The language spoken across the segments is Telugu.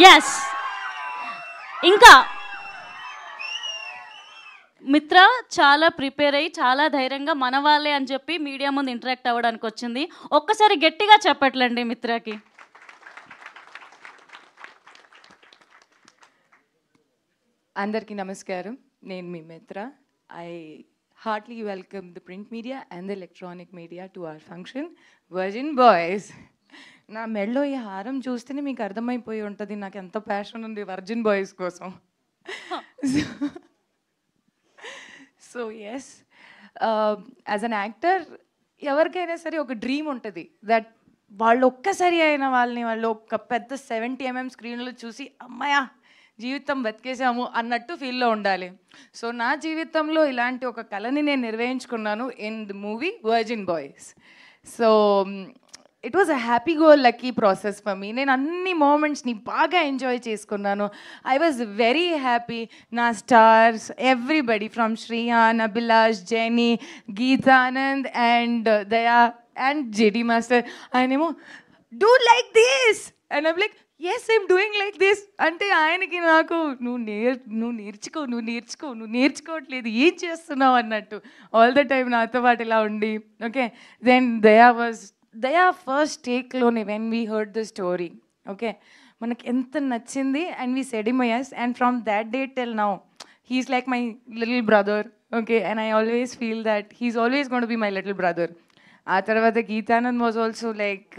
ఎస్. ఇంకా మిత్ర చాలా ప్రిపేర్ అయ్యి చాలా ధైర్యంగా మన వాళ్ళే అని చెప్పి మీడియా ముందు ఇంటరాక్ట్ అవ్వడానికి వచ్చింది. ఒక్కసారి గట్టిగా చెప్పట్లండి మిత్రకి. అందరికీ నమస్కారం. నేను మీ మిత్ర. I heartily welcome the print media and the electronic media to our function, Virgin Boys. నా మెడలో ఈ హారం చూస్తేనే మీకు అర్థమైపోయి ఉంటుంది నాకు ఎంత ప్యాషన్ ఉంది వర్జిన్ బాయ్స్ కోసం. So yes, as an actor ఎవరికైనా సరే ఒక డ్రీమ్ ఉంటుంది దట్ వాళ్ళు ఒక్కసారి అయిన వాళ్ళు ఒక పెద్ద 70 mm స్క్రీన్లో చూసి అమ్మాయా జీవితం బతికేసాము అన్నట్టు ఫీల్లో ఉండాలి. సో నా జీవితంలో ఇలాంటి ఒక కళని నేను నిర్వహించుకున్నాను in the movie Virgin Boys. So it was a happy go lucky process for me. నేను అన్ని మూమెంట్స్ని బాగా ఎంజాయ్ చేసుకున్నాను. I was very happy. నా stars everybody from Sriyan, Abhilash, Jeni, Geethanand and Daya and JD master ఆయనేమో do like this and I'm like yes I'm doing like this అంటే ఆయనకి నాకు నువ్వు నేర్చుకోవట్లేదు ఏం చేస్తున్నావు అన్నట్టు ఆల్ ద టైమ్ నాతో పాటు ఇలా ఉండి. ఓకే, దెన్ దయా ఫస్ట్ టేక్లోనే when we heard the story okay మనకి ఎంత నచ్చింది and we said him yes and from that day till now he's like my little brother. Okay, and I always feel that he's always going to be my little brother. ఆ తర్వాత గీతానంద్ వాజ్ ఆల్సో లైక్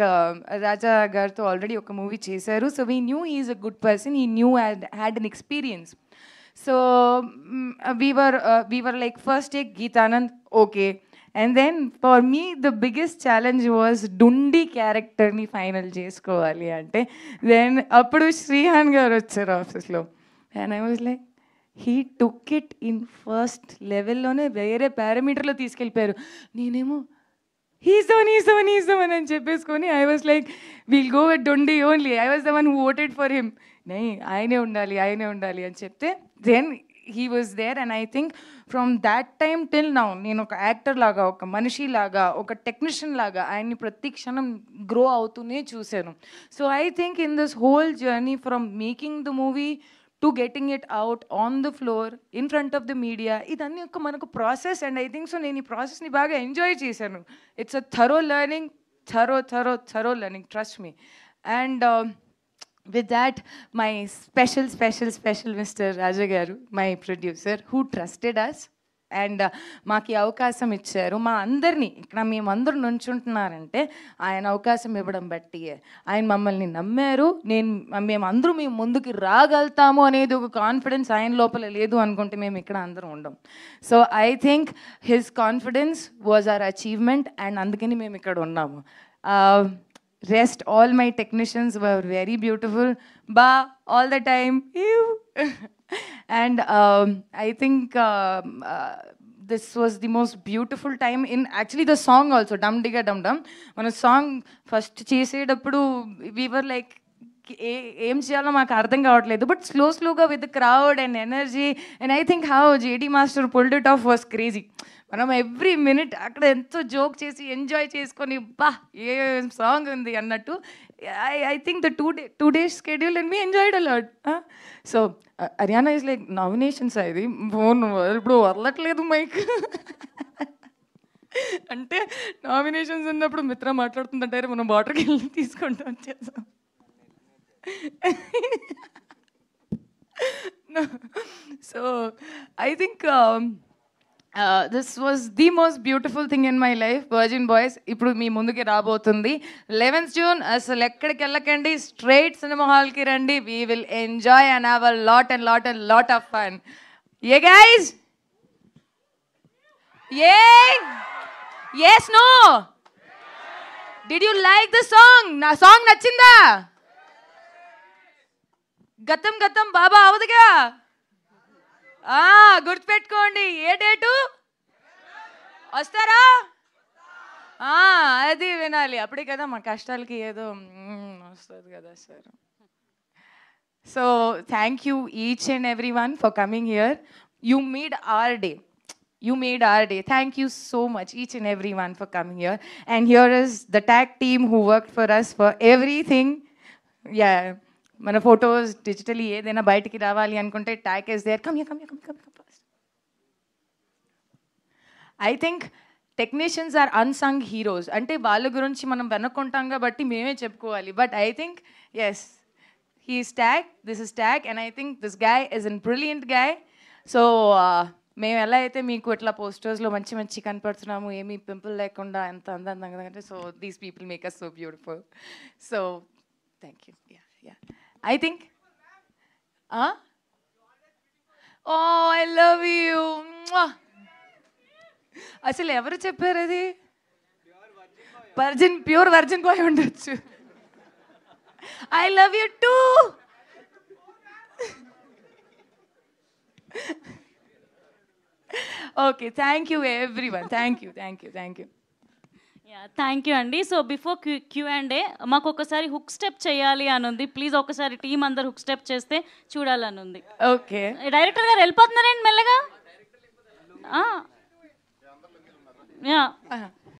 రాజా గారితో ఆల్రెడీ ఒక మూవీ చేశారు. So we knew he is a good person, he knew had an experience. So we were like first take Geetanand okay. And then for me the biggest challenge was డుండి క్యారెక్టర్ని ఫైనల్ చేసుకోవాలి అంటే దెన్ అప్పుడు శ్రీహాన్ గారు వచ్చారు ఆఫీస్లో and I was like he took it in first లెవెల్లోనే వేరే పారామీటర్లో తీసుకెళ్ళిపోయారు. నేనేమో he's the one అని చెప్పేసుకొని I was like we'll go with డుండి only. I was the one who voted for him. ఆయనే ఉండాలి అని చెప్తే then he was there and I think from that time till now నేను ఒక యాక్టర్ లాగా, ఒక మనిషి లాగా, ఒక టెక్నీషియన్ లాగా ఆయన్ని ప్రతి క్షణం గ్రో అవుతూనే చూశాను. So I think in this whole journey from making the movie to getting it out on the floor in front of the media ఇదన్నీ ఒక మనకు process and I think so నేను ఈ ప్రాసెస్ని బాగా ఎంజాయ్ చేశాను. It's a thorough learning, thorough learning, trust me. And with that my special Mr. Raja garu, my producer who trusted us and మాకు ఈ అవకాశం ఇచ్చారు. మా అందరినీ ఇక్కడ మేమందరూ నుంచుంటున్నారంటే ఆయన అవకాశం ఇవ్వడం బట్టి ఆయన మమ్మల్ని నమ్మారు. మేమందరూ మేము ముందుకు రాగలుగుతాము అనేది ఒక కాన్ఫిడెన్స్ ఆయన లోపల లేదు అనుకుంటే మేము ఇక్కడ అందరం ఉండం. So I think his confidence was our achievement and అందుకని మేము ఇక్కడ ఉన్నాము. Rest all my technicians were very beautiful, all the time. And I think this was the most beautiful time in actually the song also, Dum Digga Dum Dum. When a song first చేసేటప్పుడు we were like ఏం చేయాలో మాకు అర్థం కావట్లేదు, బట్ స్లోగా with crowd and energy and I think how JD master pulled it of was crazy. మనం ఎవ్రీ మినిట్ అక్కడ ఎంతో జోక్ చేసి ఎంజాయ్ చేసుకొని ఏ సాంగ్ ఉంది అన్నట్టు I think the two days schedule and me enjoyed a lot. So Haryana is like nominations ఇది ఫోన్ ఇప్పుడు వదలట్లేదు మైక్ అంటే నామినేషన్స్ ఉన్నప్పుడు మిత్ర మాట్లాడుతుందంటారు మనం వాటర్కి వెళ్ళి తీసుకుంటూ వచ్చేసాం. So I think this was the most beautiful thing in my life, Virgin Boys. ఇప్పుడు మీ ముందుకి రాబోతుంది 11th June. అసలు ఎక్కడికి వెళ్ళకండి, స్ట్రైట్ సినిమా హాల్కి రండి. We will enjoy and have a lot of fun. Yeah guys? Yeah? Yes, no? Did you like the song? నా సాంగ్ నచ్చిందా? గతం బాబా అవదుగా గుర్తుపెట్టుకోండి. ఏ డేటు వస్తారా? అది వినాలి, అప్పుడే కదా మా కష్టాలకి ఏదో వస్తుంది కదా sir. So thank you each and every one for coming here. You made our day. Thank you so much, each and everyone, for coming here. And here is the tag team who worked for us for everything. Yeah. మన ఫొటోస్ డిజిటలీ ఏదైనా బయటికి రావాలి అనుకుంటే tag is there, come first. I think technicians are unsung heroes. అంటే వాళ్ళ గురించి మనం వెనుకుంటాం కాబట్టి మేమే చెప్పుకోవాలి. But I think yes, he's tag, this is tag, and I think this guy is an brilliant guy. So మేము ఎలా అయితే మీకు ఇట్లా పోస్టర్స్లో మంచి మంచి కనపడుతున్నాము, ఏమీ పింపుల్ లేకుండా ఎంత అందంగా అంటే, so these people make us so beautiful. So thank you. Yeah I think oh I love you. అసలు ఎవరు చెప్పారు అది? ప్యూర్ వర్జిన్ బాయ్ ఉండొచ్చు. I love you too. Okay, thank you everyone. Thank you. Thank you అండి. సో బిఫోర్ Q&A మాకు ఒకసారి హుక్ స్టెప్ చేయాలి అని ఉంది. ప్లీజ్ ఒకసారి టీం అందరు హుక్ స్టెప్ చేస్తే చూడాలని ఉంది. ఓకే, డైరెక్టర్ గారు వెళ్ళిపోతున్నారండి మెల్లగా. యా